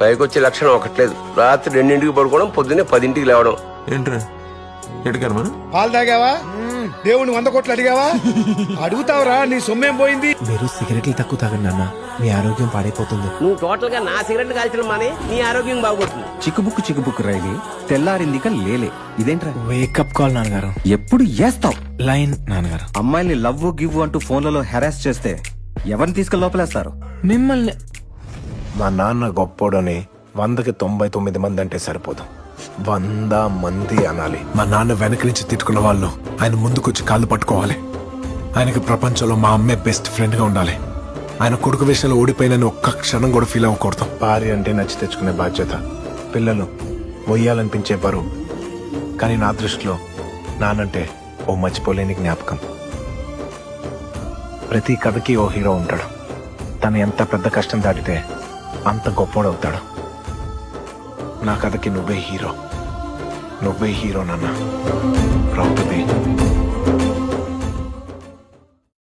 పైకి వచ్చే లక్షణం ఒకట్లేదు. రాత్రి 2ంటికి పడుకోవడం, పొద్దున్నే 10ంటికి లేవడం. ఏంట్రా ఎటుకనమా? పాలు తాగావా? దేవుని 100 కోట్లు అడిగావా? అడుగుతావరా, నీ సొమ్మేం పోయింది? మీరు సిగరెట్లు తక్కువ తాగండి నాన్న, మీ ఆరోగ్యం పాడైపోతుంది. నువ్వు టోటల్ గా నా సిగరెట్ కాల్చడం మానే, నీ ఆరోగ్యం బాగుపడుతుంది. చిక్కుబుక్కు రైలి తెల్లారిందిక లేలే. ఇదేంట్రా? వేకప్ కాల్ నాన్నగారు. ఎప్పుడు ఏస్తావు లైన్ నాన్నగారు. అమ్మాయిల్ని లవ్ గివ్ అంటూ ఫోన్లలో హెరాస్ చేస్తే ఎవరిని తీసుకెళ్ళి లోపలేస్తారు? మిమ్మల్ని. మా నాన్న గొప్పోడని 100కి 99 మంది అంటే సరిపోదు, 100 మంది అనాలి. మా నాన్న వెనక నుంచి తిట్టుకున్న వాళ్ళు ఆయన ముందుకొచ్చి కాళ్ళు పట్టుకోవాలి. ఆయనకి ప్రపంచంలో మా అమ్మే బెస్ట్ ఫ్రెండ్ గా ఉండాలి. ఆయన కొడుకు విషయంలో ఓడిపోయినని ఒక్క క్షణం కూడా ఫీల్ అవ్వకూడదు. భార్య అంటే నచ్చి తెచ్చుకునే బాధ్యత, పిల్లలు మొయ్యాలనిపించే బరువు. కానీ నా దృష్టిలో నానంటే ఓ మర్చిపోలేని జ్ఞాపకం. ప్రతి కథకి ఓ హీరో ఉంటాడు. తను ఎంత పెద్ద కష్టం దాటితే అంత గొప్పోడవుతాడు. నా కథకి నువ్వే హీరో నాన్న. Proud to be